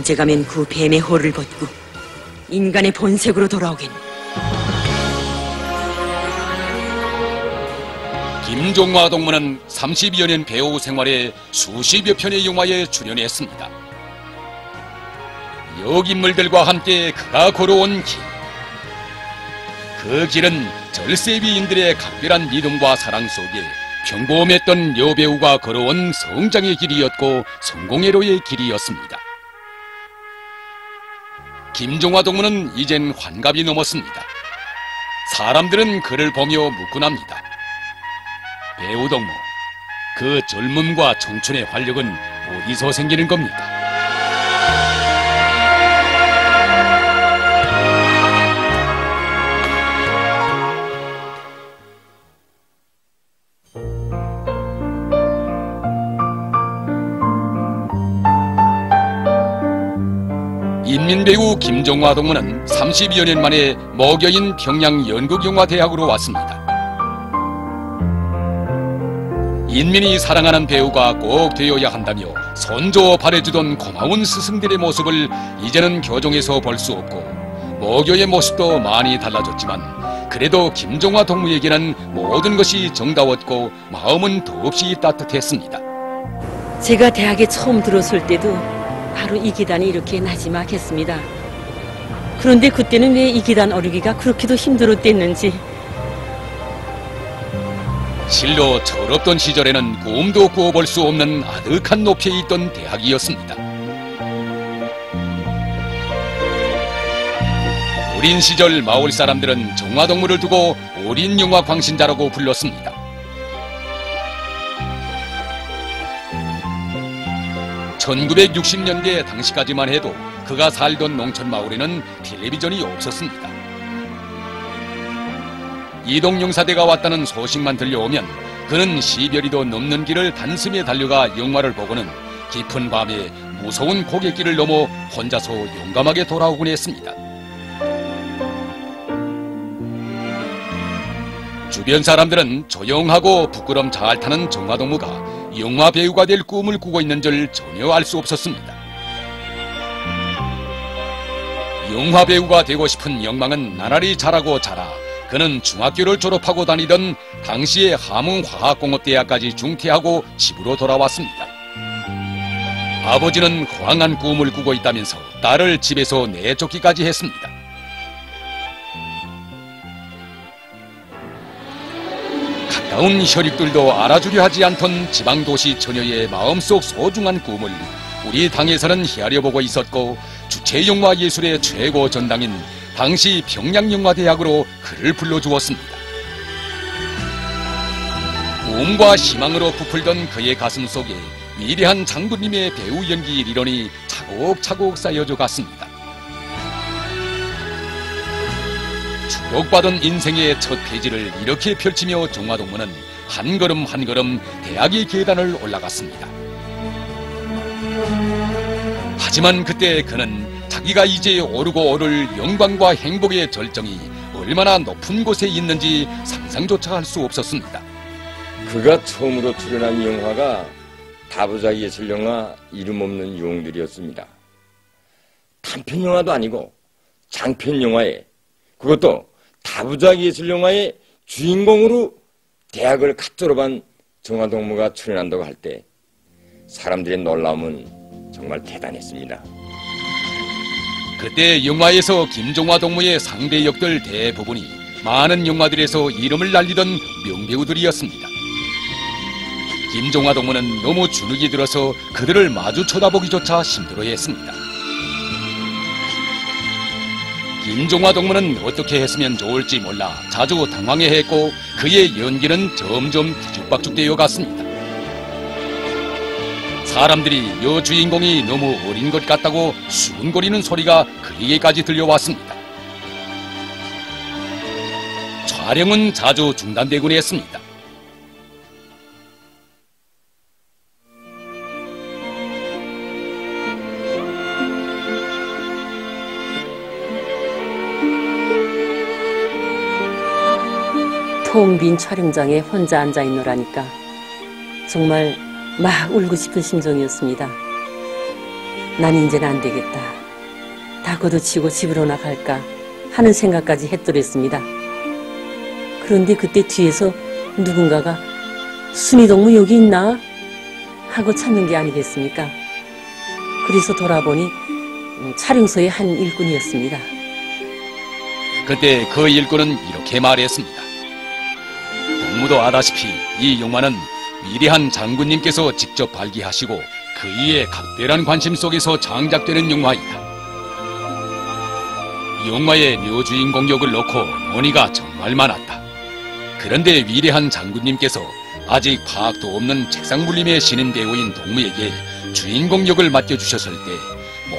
언제 가면 그 뱀의 hor을 벗고 인간의 본색으로 돌아오겠니? 김종화 동무는 30여 년 배우 생활에 수십여 편의 영화에 출연했습니다. 역인물들과 함께 그가 걸어온 길. 그 길은 절세비인들의 각별한 믿음과 사랑 속에 평범했던 여배우가 걸어온 성장의 길이었고 성공회로의 길이었습니다. 김종화 동무는 이젠 환갑이 넘었습니다. 사람들은 그를 보며 묻곤합니다. 배우 동무, 그 젊음과 청춘의 활력은 어디서 생기는 겁니까? 인민배우 김종화 동무는 30여 년 만에 모교인 평양연극영화대학으로 왔습니다. 인민이 사랑하는 배우가 꼭 되어야 한다며 손조 바래주던 고마운 스승들의 모습을 이제는 교정에서 볼 수 없고 모교의 모습도 많이 달라졌지만 그래도 김종화 동무에게는 모든 것이 정다웠고 마음은 더없이 따뜻했습니다. 제가 대학에 처음 들어설 때도 바로 이 기단이 이렇게 나지막했습니다. 그런데 그때는 왜 이 기단 오르기가 그렇게도 힘들었댔는지. 실로 철없던 시절에는 꿈도 꾸어볼 수 없는 아득한 높이에 있던 대학이었습니다. 어린 시절 마을 사람들은 종화 동무를 두고 어린 영화 광신자라고 불렀습니다. (1960년대) 당시까지만 해도 그가 살던 농촌 마을에는 텔레비전이 없었습니다. 이동영사대가 왔다는 소식만 들려오면 그는 시별이도 넘는 길을 단숨에 달려가 영화를 보고는 깊은 밤에 무서운 고갯길을 넘어 혼자서 용감하게 돌아오곤 했습니다. 주변 사람들은 조용하고 부끄럼 잘 타는 종화 동무가 영화 배우가 될 꿈을 꾸고 있는 줄 전혀 알 수 없었습니다. 영화 배우가 되고 싶은 욕망은 나날이 자라고 자라 그는 중학교를 졸업하고 다니던 당시의 함흥화학공업대학까지 중퇴하고 집으로 돌아왔습니다. 아버지는 호황한 꿈을 꾸고 있다면서 딸을 집에서 내쫓기까지 했습니다. 가까운 혈육들도 알아주려 하지 않던 지방도시 처녀의 마음속 소중한 꿈을 우리 당에서는 헤아려보고 있었고 주체영화예술의 최고 전당인 당시 평양영화대학으로 그를 불러주었습니다. 꿈과 희망으로 부풀던 그의 가슴 속에 위대한 장군님의 배우 연기 일원이 차곡차곡 쌓여져 갔습니다. 축복받은 인생의 첫 페이지를 이렇게 펼치며 종화 동무는 한 걸음 한 걸음 대학의 계단을 올라갔습니다. 하지만 그때 그는 자기가 이제 오르고 오를 영광과 행복의 절정이 얼마나 높은 곳에 있는지 상상조차 할 수 없었습니다. 그가 처음으로 출연한 영화가 다부자 예술영화 이름 없는 유흥들이었습니다. 단편영화도 아니고 장편영화에, 그것도 다부자 예술영화의 주인공으로 대학을 갓 졸업한 종화 동무가 출연한다고 할 때 사람들의 놀라움은 정말 대단했습니다. 그때 영화에서 김종화 동무의 상대 역들 대부분이 많은 영화들에서 이름을 날리던 명배우들이었습니다. 김종화 동무는 너무 주눅이 들어서 그들을 마주 쳐다보기조차 힘들어했습니다. 김종화 동무는 어떻게 했으면 좋을지 몰라 자주 당황해했고 그의 연기는 점점 뒤죽박죽되어 갔습니다. 사람들이 여주인공이 너무 어린 것 같다고 수군거리는 소리가 그에게까지 들려왔습니다. 촬영은 자주 중단되곤 했습니다. 텅 빈 촬영장에 혼자 앉아있노라니까 정말 막 울고 싶은 심정이었습니다. 난 이제는 안 되겠다. 다 걷어치고 집으로 나갈까 하는 생각까지 했더랬습니다. 그런데 그때 뒤에서 누군가가 순이동무 여기 있나? 하고 찾는 게 아니겠습니까? 그래서 돌아보니 촬영소의 한 일꾼이었습니다. 그때 그 일꾼은 이렇게 말했습니다. 동무도 아다시피 이 용마는 위대한 장군님께서 직접 발기하시고 그이의 각별한 관심 속에서 장작되는 용마이다. 용마의 묘주인공 역을 놓고 논의가 정말 많았다. 그런데 위대한 장군님께서 아직 파악도 없는 책상물림의 신인 배우인 동무에게 주인공 역을 맡겨주셨을 때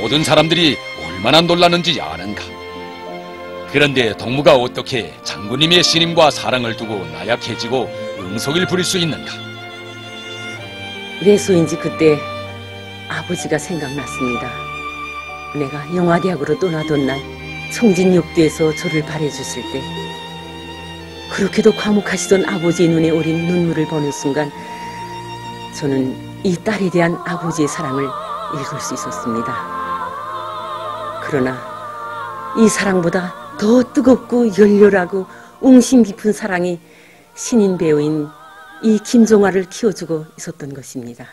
모든 사람들이 얼마나 놀랐는지 아는가. 그런데 동무가 어떻게 장군님의 신임과 사랑을 두고 나약해지고 응석을 부릴 수 있는가. 왜소인지 그때 아버지가 생각났습니다. 내가 영화대학으로 떠나던 날 성진육두에서 저를 발해주실 때 그렇게도 과묵하시던 아버지의 눈에 어린 눈물을 보는 순간 저는 이 딸에 대한 아버지의 사랑을 읽을 수 있었습니다. 그러나 이 사랑보다 더 뜨겁고 열렬하고 웅심 깊은 사랑이 신인 배우인 이 김종화를 키워주고 있었던 것입니다.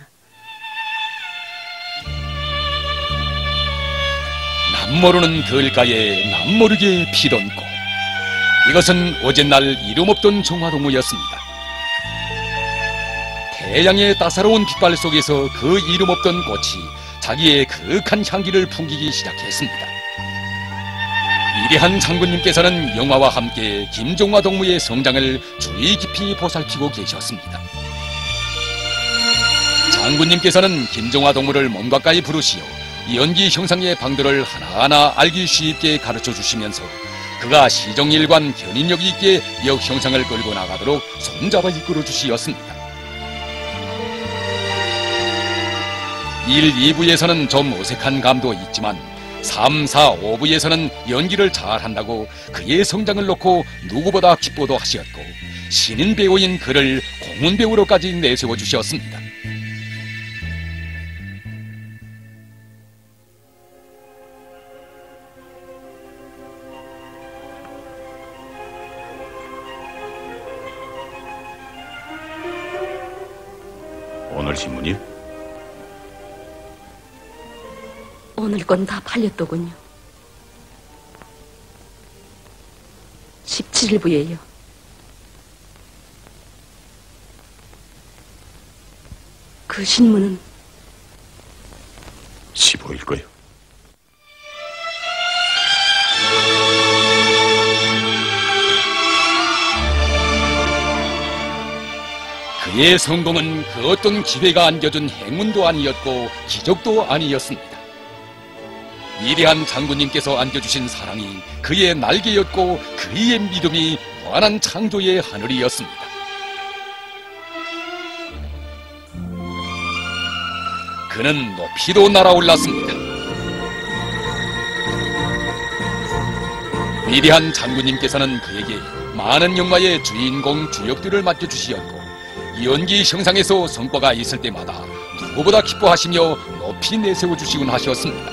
남모르는 들가에 남모르게 피던 꽃. 이것은 어젯날 이름 없던 종화동무였습니다. 태양의 따사로운 빛발 속에서 그 이름 없던 꽃이 자기의 그윽한 향기를 풍기기 시작했습니다. 위대한 장군님께서는 영화와 함께 김종화 동무의 성장을 주의 깊이 보살피고 계셨습니다. 장군님께서는 김종화 동무를 몸 가까이 부르시어 연기 형상의 방도를 하나하나 알기 쉽게 가르쳐 주시면서 그가 시정일관 견인력 있게 역 형상을 끌고 나가도록 손잡아 이끌어 주시었습니다. 1, 2부에서는 좀 어색한 감도 있지만 3, 4, 5부에서는 연기를 잘한다고 그의 성장을 놓고 누구보다 기뻐도 하셨고 신인 배우인 그를 공훈 배우로까지 내세워 주셨습니다. 오늘 신문이요? 오늘 건 다 팔렸더군요. 17일부예요. 그 신문은 15일 거요. 그의 성공은 그 어떤 기회가 안겨준 행운도 아니었고 기적도 아니었습니다. 위대한 장군님께서 안겨주신 사랑이 그의 날개였고 그의 믿음이 무한한 창조의 하늘이었습니다. 그는 높이도 날아올랐습니다. 위대한 장군님께서는 그에게 많은 영화의 주인공 주역들을 맡겨주시었고 연기 형상에서 성과가 있을 때마다 누구보다 기뻐하시며 높이 내세워주시곤 하셨습니다.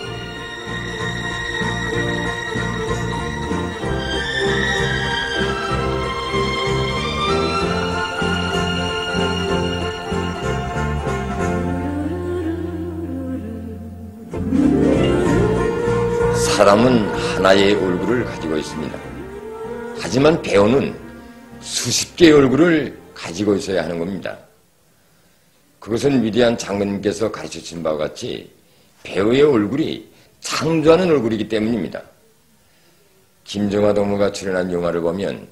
사람은 하나의 얼굴을 가지고 있습니다. 하지만 배우는 수십 개의 얼굴을 가지고 있어야 하는 겁니다. 그것은 위대한 장군님께서 가르쳐주신 바와 같이 배우의 얼굴이 창조하는 얼굴이기 때문입니다. 김종화 동무가 출연한 영화를 보면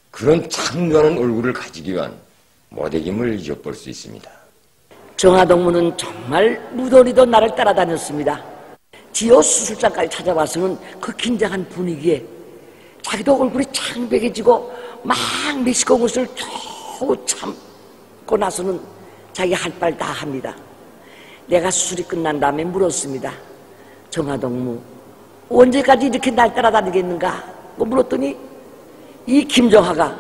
그런 창조하는 얼굴을 가지기 위한 모델임을 엿볼 수 있습니다. 정화동무는 정말 무더리도 나를 따라다녔습니다. 지어 수술장까지 찾아와서는 그 긴장한 분위기에 자기도 얼굴이 창백해지고 막 멕시코 옷을 겨우 참고 나서는 자기 할 말 다 합니다. 내가 수술이 끝난 다음에 물었습니다. 정화동무, 언제까지 이렇게 날 따라다니겠는가? 물었더니 이 김정화가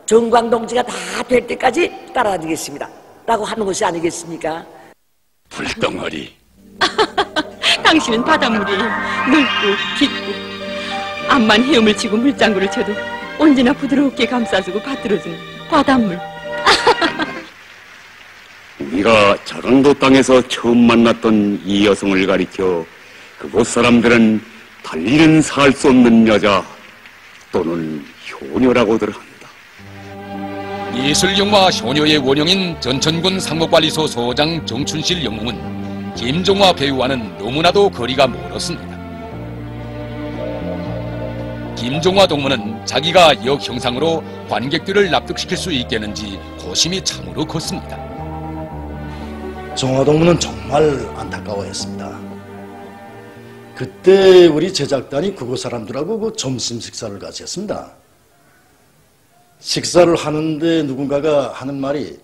정광동지가 다 될 때까지 따라다니겠습니다 라고 하는 것이 아니겠습니까? 불덩어리. 당신은 바닷물이 넓고 깊고 암만 헤엄을 치고 물장구를 쳐도 언제나 부드럽게 감싸주고 받들어주는 바닷물. 우리가 자랑도 땅에서 처음 만났던 이 여성을 가리켜 그곳 사람들은 달리는 살 수 없는 여자 또는 효녀라고들 한다. 예술영화 효녀의 원형인 전천군 상업관리소 소장 정춘실 영웅은 김종화 배우와는 너무나도 거리가 멀었습니다. 김종화 동무는 자기가 역형상으로 관객들을 납득시킬 수 있겠는지 고심이 참으로 컸습니다. 종화 동무는 정말 안타까워했습니다. 그때 우리 제작단이 그곳 사람들하고 그 점심 식사를 같이 했습니다. 식사를 하는데 누군가가 하는 말이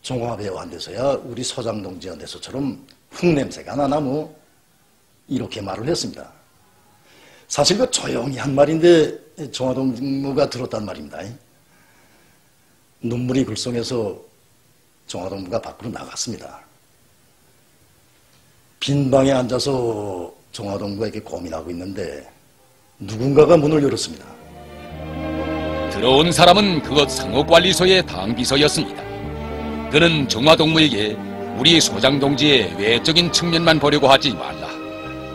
종화 배우한테서야 우리 서장 동지한테서처럼 흙냄새가 나나 뭐 이렇게 말을 했습니다. 사실 그 조용히 한 말인데 종화 동무가 들었단 말입니다. 눈물이 글썽해서 종화 동무가 밖으로 나갔습니다. 빈 방에 앉아서 종화 동무에게 고민하고 있는데 누군가가 문을 열었습니다. 들어온 사람은 그것 상업관리소의 당비서였습니다. 그는 정화 동무에게 우리 소장 동지의 외적인 측면만 보려고 하지 말라.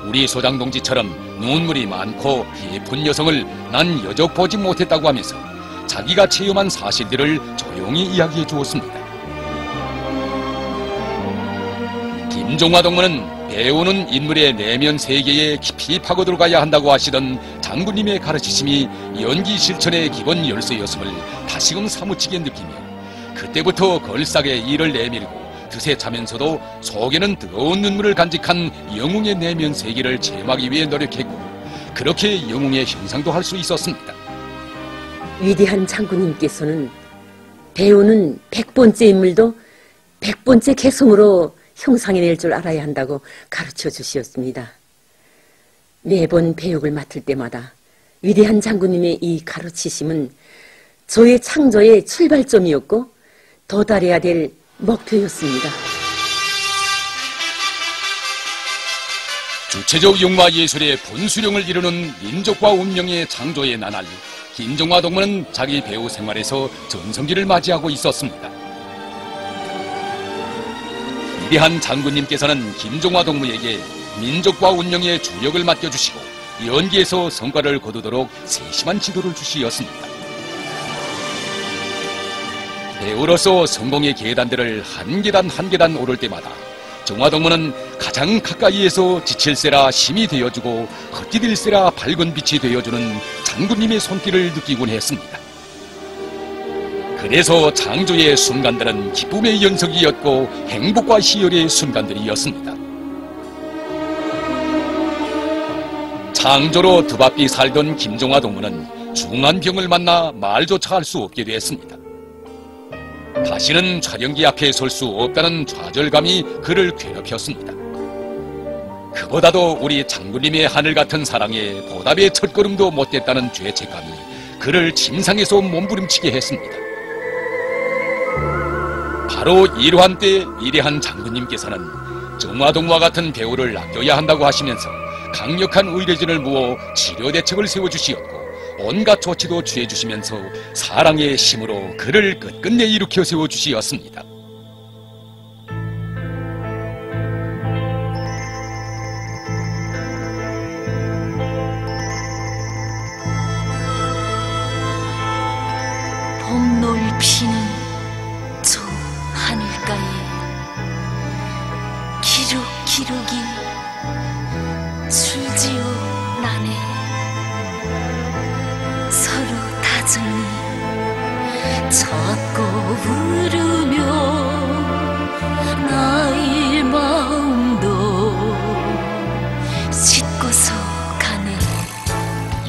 우리 소장 동지처럼 눈물이 많고 예쁜 여성을 난 여저 보지 못했다고 하면서 자기가 체험한 사실들을 조용히 이야기해 주었습니다. 김종화 동무는 배우는 인물의 내면 세계에 깊이 파고들어가야 한다고 하시던 장군님의 가르치심이 연기 실천의 기본 열쇠였음을 다시금 사무치게 느끼며 그때부터 걸싸게 이를 내밀고 드세 차면서도 속에는 뜨거운 눈물을 간직한 영웅의 내면 세계를 체험하기 위해 노력했고 그렇게 영웅의 형상도 할 수 있었습니다. 위대한 장군님께서는 배우는 100번째 인물도 100번째 개성으로 형상해낼 줄 알아야 한다고 가르쳐 주시었습니다. 매번 배역을 맡을 때마다 위대한 장군님의 이 가르치심은 저의 창조의 출발점이었고 도달해야 될 목표였습니다. 주체적 영화 예술의 분수령을 이루는 민족과 운명의 창조의 나날, 김종화 동무는 자기 배우 생활에서 전성기를 맞이하고 있었습니다. 위대한 장군님께서는 김종화 동무에게 민족과 운명의 주역을 맡겨주시고 연기에서 성과를 거두도록 세심한 지도를 주시었습니다. 배우로서 성공의 계단들을 한 계단 한 계단 오를 때마다 정화 동무는 가장 가까이에서 지칠세라 힘이 되어주고 헛디딜세라 밝은 빛이 되어주는 장군님의 손길을 느끼곤 했습니다. 그래서 창조의 순간들은 기쁨의 연속이었고 행복과 희열의 순간들이었습니다. 창조로 드바삐 살던 김종화 동무는 중한 병을 만나 말조차 할 수 없게 됐습니다. 다시는 촬영기 앞에 설 수 없다는 좌절감이 그를 괴롭혔습니다. 그보다도 우리 장군님의 하늘 같은 사랑에 보답의 첫걸음도 못됐다는 죄책감이 그를 침상에서 몸부림치게 했습니다. 바로 이러한 때 위대한 장군님께서는 정화 동무와 같은 배우를 아껴야 한다고 하시면서 강력한 의료진을 모아 치료 대책을 세워주시었고 온갖 조치도 취해주시면서 사랑의 힘으로 그를 끝끝내 일으켜 세워주시었습니다. 봄놀 피는 저 하늘가에 기룩기룩이 술지어 나네. 서로 다정히 찾고 부르며 나의 마음도 싣고서 가네.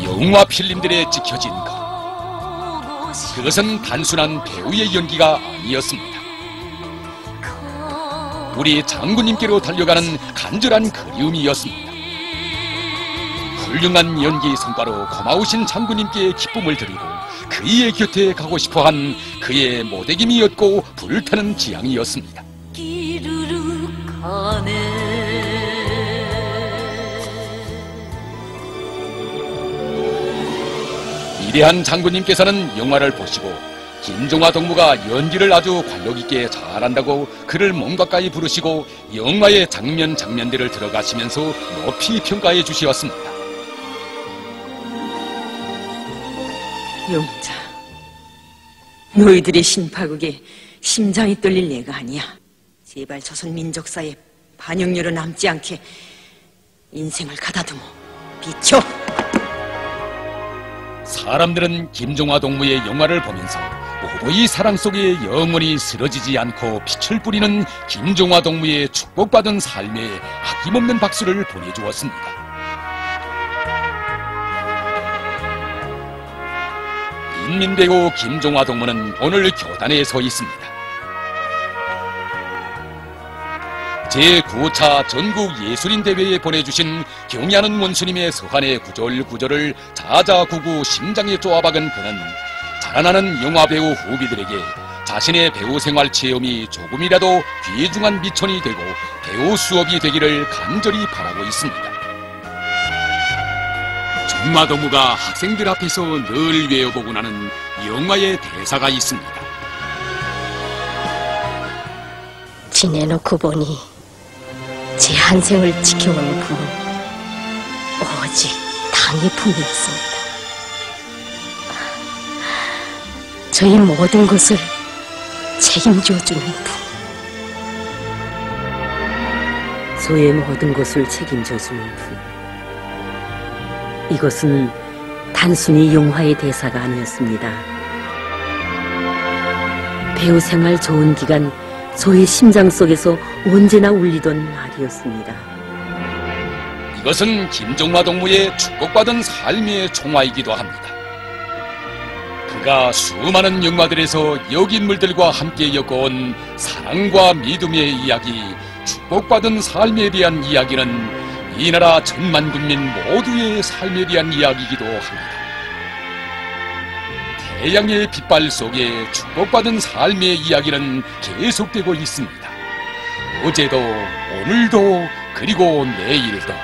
영화 필름들에 찍혀진 것, 그것은 단순한 배우의 연기가 아니었습니다. 우리 장군님께로 달려가는 간절한 그리움이었습니다. 훌륭한 연기 성과로 고마우신 장군님께 기쁨을 드리고 그의 곁에 가고 싶어한 그의 모대김이었고 불타는 지향이었습니다. 기르륵 가네. 위대한 장군님께서는 영화를 보시고 김종화 동무가 연기를 아주 관록있게 잘한다고 그를 몸 가까이 부르시고 영화의 장면들을 들어가시면서 높이 평가해 주시었습니다. 용자, 너희들의 신파국에 심장이 떨릴 예가 아니야. 제발 조선 민족사에 반역녀로 남지 않게 인생을 가다듬어 비켜. 사람들은 김종화 동무의 영화를 보면서 모두의 사랑 속에 영원히 쓰러지지 않고 빛을 뿌리는 김종화 동무의 축복받은 삶에 아낌없는 박수를 보내주었습니다. 인민배우 김종화 동무는 오늘 교단에 서 있습니다. 제9차 전국예술인대회에 보내주신 경야는 원수님의 서한의 구절구절을 자자구구 심장에 쪼아박은 그는 자라나는 영화배우 후비들에게 자신의 배우 생활 체험이 조금이라도 귀중한 미천이 되고 배우 수업이 되기를 간절히 바라고 있습니다. 종화 동무가 학생들 앞에서 늘 외워보곤 하는 영화의 대사가 있습니다. 지내놓고 보니 제 한생을 지켜온 품은 오직 당의 품이었습니다. 저희 모든 것을 책임져주는 품. 소의 모든 것을 책임져주는 품. 이것은 단순히 용화의 대사가 아니었습니다. 배우 생활 좋은 기간 소의 심장 속에서 언제나 울리던 말이었습니다. 이것은 김종화 동무의 축복받은 삶의 총화이기도 합니다. 그가 수많은 영화들에서 역인물들과 함께 겪어온 사랑과 믿음의 이야기, 축복받은 삶에 대한 이야기는 이 나라 천만 국민 모두의 삶에 대한 이야기이기도 합니다. 태양의 빛발 속에 축복받은 삶의 이야기는 계속되고 있습니다. 어제도 오늘도 그리고 내일도